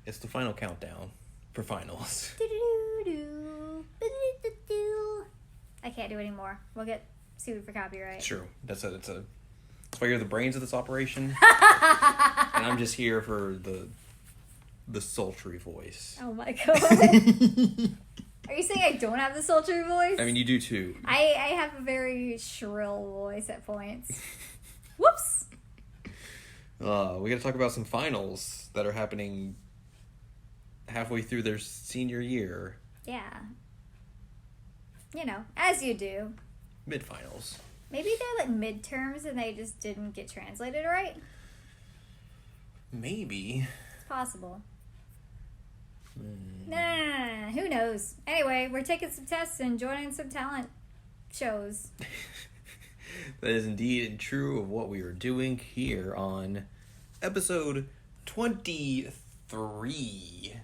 It's the final countdown for finals. I can't do anymore. We'll get sued for copyright. It's true. That's why you're the brains of this operation. And I'm just here for the sultry voice. Oh my god. Are you saying I don't have the sultry voice? I mean, you do too. I have a very shrill voice at points. Whoops. We gotta talk about some finals that are happening halfway through their senior year. Yeah. You know, as you do. Mid-finals. Maybe they're like midterms and they just didn't get translated right? Maybe. It's possible. Nah, who knows? Anyway, we're taking some tests and joining some talent shows. That is indeed true of what we are doing here on episode 23.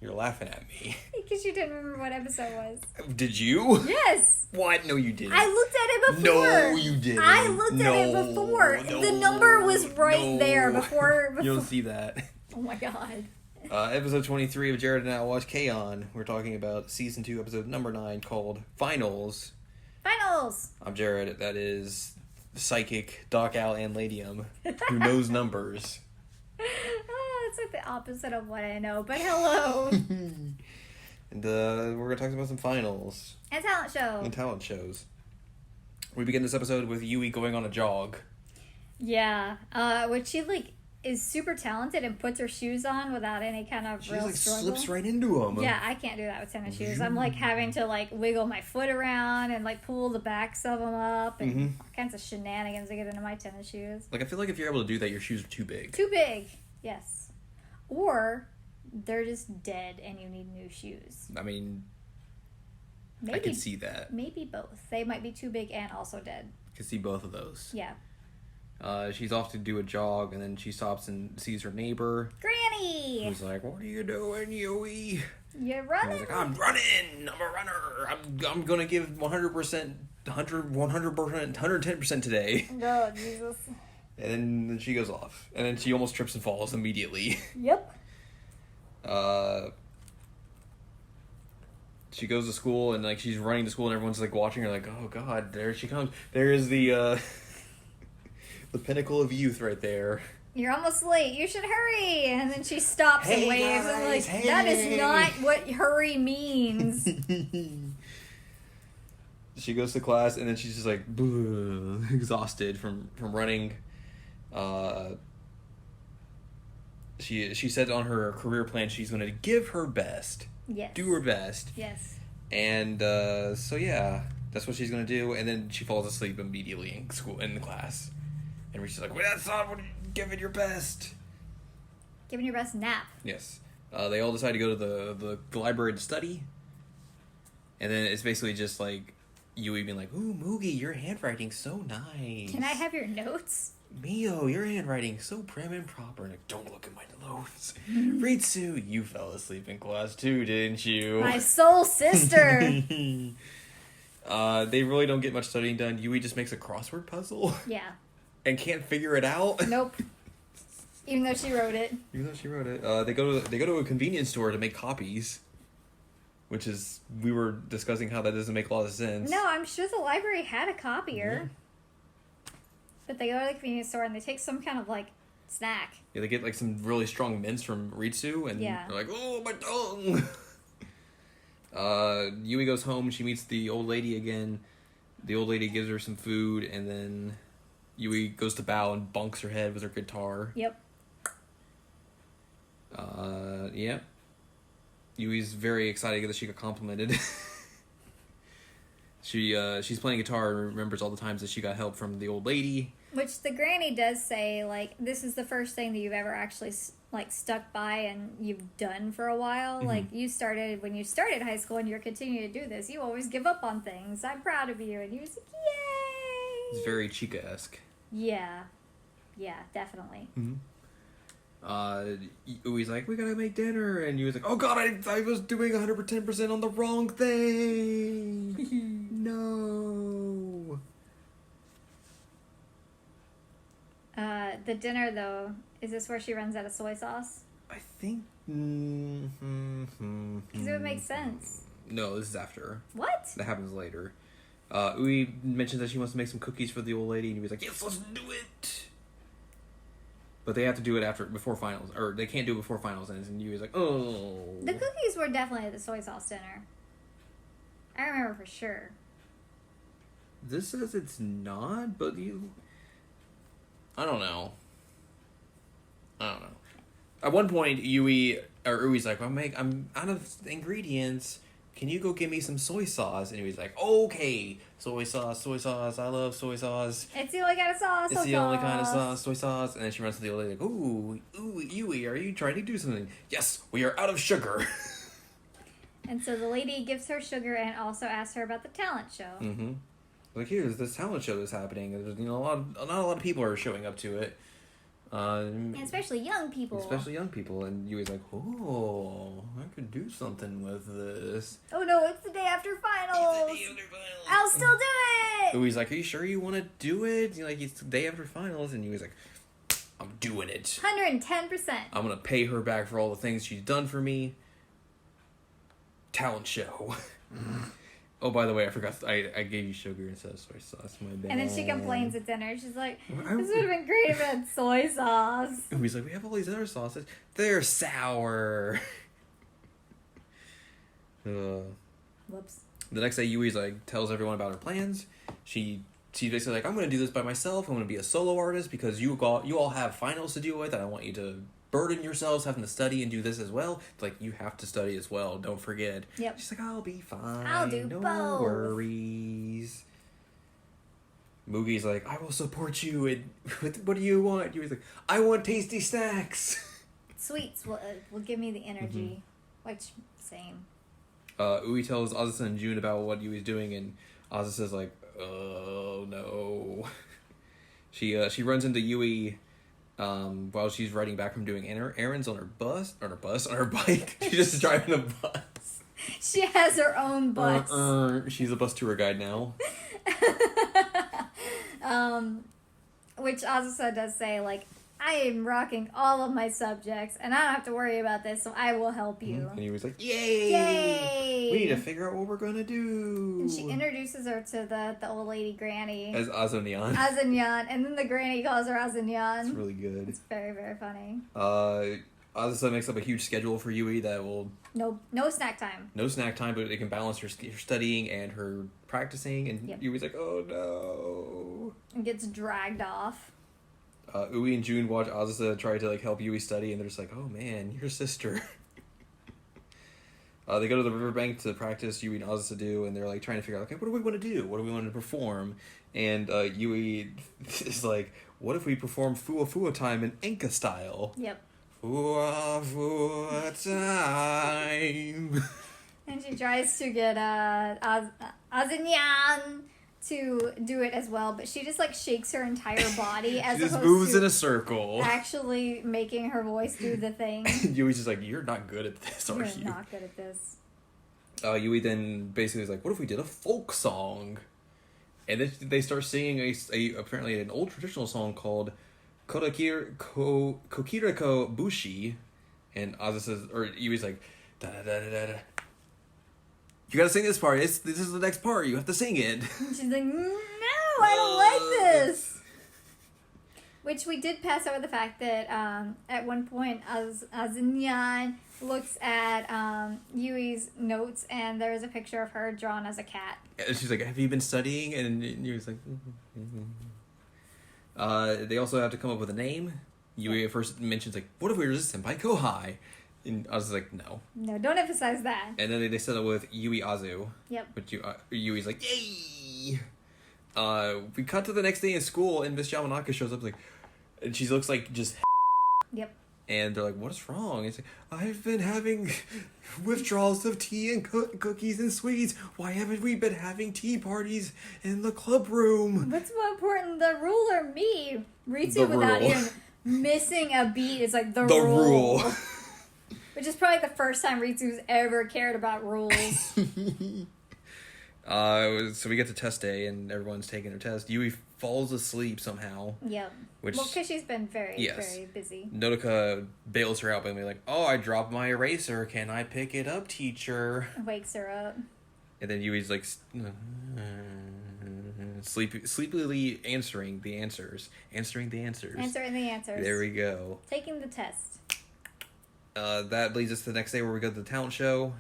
You're laughing at me. Because you didn't remember what episode was. Did you? Yes. What? No, you didn't. I looked at it before. No, you didn't. I looked at it before. The number was right there before. You don't see that. Oh my god. Episode 23 of Jared and I Watch K-On! We're talking about season 2, episode number 9, called Finals. Finals. I'm Jared. That is psychic Doc Al and Ladium, who knows numbers. It's like the opposite of what I know, but hello. And we're going to talk about some finals. And talent show. And talent shows. We begin this episode with Yui going on a jog. Yeah. Which she, like, is super talented and puts her shoes on without any kind of real struggle. Slips right into them. Yeah, I can't do that with tennis shoes. I'm, like, having to, like, wiggle my foot around and, like, pull the backs of them up and all kinds of shenanigans to get into my tennis shoes. Like, I feel like if you're able to do that, your shoes are too big. Too big. Yes. Or they're just dead and you need new shoes. I mean, Maybe, I could see that. Maybe both. They might be too big and also dead. I could see both of those. Yeah. She's off to do a jog, and then she stops and sees her neighbor. Granny! Who's like, "What are you doing, Yui?" You're running? I was like, "I'm running! I'm a runner! I'm gonna give 100%, 110% today." Oh, Jesus. And then she goes off. And then she almost trips and falls immediately. Yep. She goes to school, and, like, she's running to school, and everyone's, like, watching her, like, "Oh, God, there she comes." There is the, the pinnacle of youth right there. You're almost late. You should hurry. And then she stops and waves. Guys, I'm like, hey. that is not what hurry means. She goes to class, and then she's just, like, exhausted from running. She said on her career plan she's going to give her best. Yes. Do her best. Yes. And so yeah, that's what she's going to do. And then she falls asleep immediately in the class. And she's like, "Well, that's not what give it your best." Giving your best nap. Yes. They all decide to go to the library to study. And then it's basically just like Yui being like, "Ooh, Mugi, your handwriting's so nice. Can I have your notes?" "Mio, your handwriting's so prim and proper." Like, "Don't look at my notes." "Ritsu, you fell asleep in class too, didn't you?" My soul sister. They really don't get much studying done. Yui just makes a crossword puzzle. Yeah. And can't figure it out. Nope. Even though she wrote it. Even though she wrote it. They go to a convenience store to make copies. Which is, we were discussing how that doesn't make a lot of sense. No, I'm sure the library had a copier. Yeah. But they go to the convenience store and they take some kind of, like, snack. Yeah, they get, like, some really strong mints from Ritsu, and they're like, "Oh, my tongue!" Yui goes home, she meets the old lady again. The old lady gives her some food, and then Yui goes to bow and bonks her head with her guitar. Yep. Yeah. Yui's very excited that she got complimented. She's playing guitar and remembers all the times that she got help from the old lady. Which the granny does say, like, this is the first thing that you've ever actually, like, stuck by and you've done for a while. Mm-hmm. Like, when you started high school and you're continuing to do this, you always give up on things. I'm proud of you. And you was like, yay! It's very Chica-esque. Yeah. Yeah, definitely. Mm-hmm. Yui's like, "We gotta make dinner," and Yui's like, "Oh God, I was doing 110% on the wrong thing." No. The dinner, though, is this where she runs out of soy sauce? I think... Because it would make sense. No, this is after. What? That happens later. Ui mentions that she wants to make some cookies for the old lady, and he was like, yes, let's do it! But they have to do it before finals, or they can't do it before finals ends, and Yui's like, oh. The cookies were definitely at the soy sauce dinner. I remember for sure. This says it's not, but I don't know. At one point, Ui's like, I'm out of ingredients. Can you go get me some soy sauce? And Ui's like, okay, soy sauce. I love soy sauce. It's the only kind of sauce. It's the only kind of sauce, soy sauce. And then she runs to the old lady like, ooh, Ui, are you trying to do something? Yes, we are out of sugar. And so the lady gives her sugar and also asks her about the talent show. Mm-hmm. Like, here's this talent show that's happening. There's, not a lot of people are showing up to it. And especially young people. And Yui's like, oh, I could do something with this. Oh no, it's the day after finals. I'll still do it. Yui's like, are you sure you want to do it? Like, it's the day after finals, and Yui's like, I'm doing it. 110%. I'm gonna pay her back for all the things she's done for me. Talent show. Oh, by the way, I forgot. I gave you sugar instead of soy sauce. My bad. And then she complains at dinner. She's like, this would have been great if it had soy sauce. And he's like, we have all these other sauces. They're sour. Whoops. The next day, Yui's like tells everyone about her plans. She's basically like, I'm going to do this by myself. I'm going to be a solo artist because you all have finals to deal with. And I want you to burden yourselves having to study and do this as well. Like, you have to study as well. Don't forget. Yep. She's like, I'll be fine. I'll do no both. worries. Mugi's like, I will support you. And what do you want? Yui's like, I want tasty snacks. Sweets will give me the energy. Which, same. Ui tells Azusa and June about what Yui's doing, and Azusa's like, oh no. She runs into Yui while she's riding back from doing errands on her bike. She's just driving a bus. She has her own bus. She's a bus tour guide now. Which Azusa does say, like, I am rocking all of my subjects, and I don't have to worry about this, so I will help you. And he was like, yay! Yay! We need to figure out what we're gonna do. And she introduces her to the old lady granny. As Azunyan. Azunyan. And then the granny calls her Azunyan. It's really good. It's very, very funny. Azusa makes up a huge schedule for Yui that will... No snack time. No snack time, but it can balance her studying and her practicing. And Yep. Yui's like, oh no. And gets dragged off. Ui and June watch Azusa try to help Yui study, and they're just like, oh man, your sister. They go to the riverbank to practice. Yui and Azusa do, and they're trying to figure out, okay, what do we want to do? What do we want to perform? And Yui is like, what if we perform Fua Fua time in Enka style? Yep. Fua Fua time. And she tries to get Azunyan to do it as well, but she just shakes her entire body as she just opposed moves to in a circle. actually making her voice do the thing. Yui's just like, you're not good at this, are You're you? not good at this. Yui then basically is like, what if we did a folk song? And then they start singing apparently an old traditional song called Kokirako Bushi. And Yui's like, da da da da da. You gotta sing this part. This is the next part. You have to sing it. And she's like, no, I don't like this. Which we did pass over the fact that at one point Azunyan looks at Yui's notes and there's a picture of her drawn as a cat. And she's like, have you been studying? And Yui's like, they also have to come up with a name. Yui at first mentions what if we were just Senpai Kohai? And I was like, no. No, don't emphasize that. And then they settle with Yui Azu. Yep. But Yui's like, yay! We cut to the next day in school, and Miss Yamanaka shows up, and she looks like just... Yep. And they're like, what's wrong? It's like, I've been having withdrawals of tea and cookies and sweets. Why haven't we been having tea parties in the club room? What's more important, the rule or me? Ritsu, The without rule. even missing a beat, is like the rule. Which is probably the first time Ritsu's ever cared about rules. So we get to test day, and everyone's taking their test. Yui falls asleep somehow. Yep. Which, Well, because she's been very, yes. very busy. Nodoka bails her out by being like, "Oh, I dropped my eraser. Can I pick it up, teacher?" Wakes her up. And then Yui's like, sleepily answering the answers. Answering the answers. There we go. Taking the test. That leads us to the next day where we go to the talent show.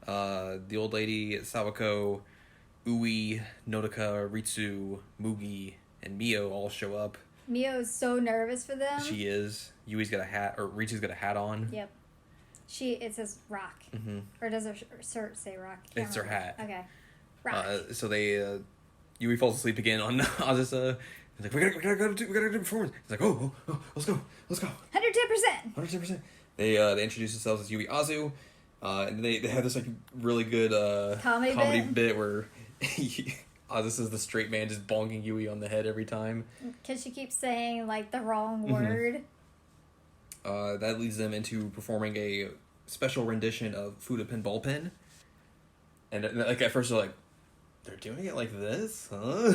The old lady, Sawako, Ui, Nodoka, Ritsu, Mugi, and Mio all show up. Mio's so nervous for them. She is. Yui's got a hat, or Ritsu's got a hat on. Yep. It says rock. Mm-hmm. Or does her shirt say rock? It's her hat. Okay. Rock. So they, Yui falls asleep again on Azusa. He's like, we gotta go do performance. He's like, oh, let's go. 110%. 110%. They introduce themselves as Yui Azu. And they have this like really good comedy bit where Azusa's the straight man just bonking Yui on the head every time. Because she keeps saying like the wrong word. That leads them into performing a special rendition of Fuda Pinball Pin. And like at first they're like, they're doing it like this, huh?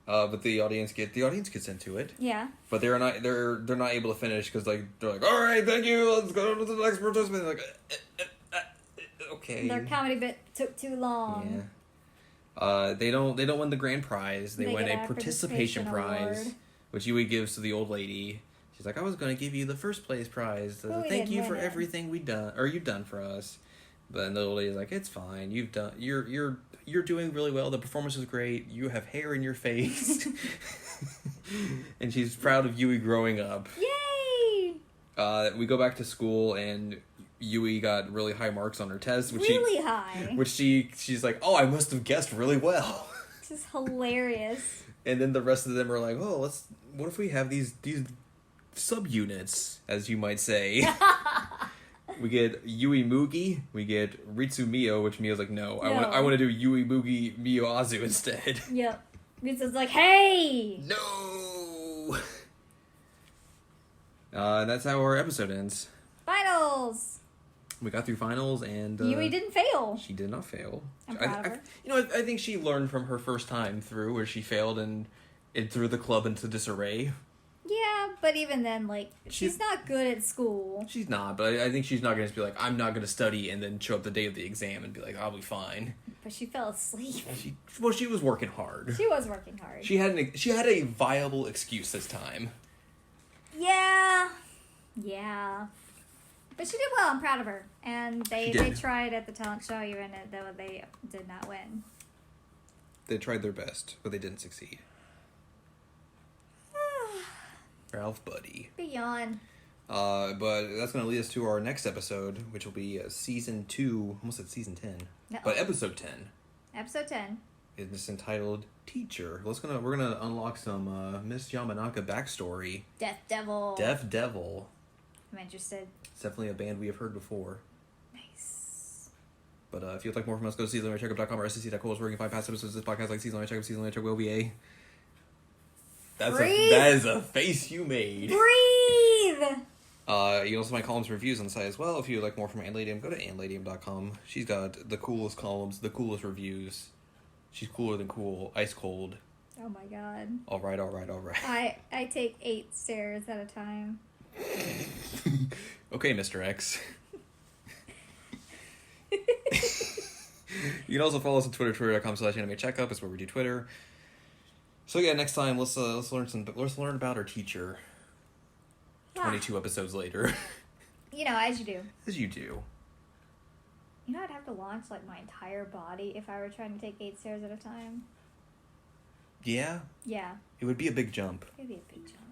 But the audience gets into it. Yeah. But they're not able to finish because like they're like, all right, thank you, let's go to the next participant. Like, okay. Their comedy bit took too long. Yeah. They don't win the grand prize. They win a participation prize, award. which Yui gives to the old lady. She's like, I was going to give you the first place prize. Thank you for everything you've done for us. But then the old lady's like, it's fine. You're doing really well. The performance was great. You have hair in your face. And she's proud of Yui growing up. Yay! We go back to school and Yui got really high marks on her test. High. Which she's like, oh, I must have guessed really well. This is hilarious. And then the rest of them are like, oh, what if we have these subunits, as you might say. We get Yui Mugi, we get Ritsu Mio, which Mio's like, no. I want to do Yui Mugi Mio Azu instead. Yep. Ritsu's like, hey! No! And that's how our episode ends. Finals! We got through finals and... Yui didn't fail. She did not fail. I'm proud of her. I think she learned from her first time through, where she failed and it threw the club into disarray. Yeah, but even then, like, she's not good at school. She's not, but I think she's not going to be like, I'm not going to study and then show up the day of the exam and be like, I'll be fine. But she fell asleep. She was working hard. She was working hard. She had a viable excuse this time. Yeah. But she did well. I'm proud of her. And they tried at the talent show, even though they did not win. They tried their best, but they didn't succeed. Ralph Buddy. Beyond. But that's going to lead us to our next episode, which will be season 2. Almost said season 10. No. But episode 10. Episode 10. It's entitled Teacher. We're gonna unlock some Miss Yamanaka backstory. Death Devil. Deaf Devil. I'm interested. It's definitely a band we have heard before. Nice. But if you'd like more from us, go to seasonalcheckup.com or scc.cool where you can find past episodes of this podcast like Seasonal Checkup, Seasonal Checkup OVA. That is a face you made. Breathe! You can also find columns and reviews on the site as well. If you'd like more from Anladium, go to anladium.com. She's got the coolest columns, the coolest reviews. She's cooler than cool. Ice cold. Oh my god. All right. I take 8 stairs at a time. Okay, Mr. X. You can also follow us on Twitter, twitter.com/animecheckup. It's where we do Twitter. So yeah, next time let's learn about our teacher. 22 episodes later. As you do. As you do. I'd have to launch like my entire body if I were trying to take 8 stairs at a time. Yeah? Yeah. It would be a big jump. It'd be a big jump.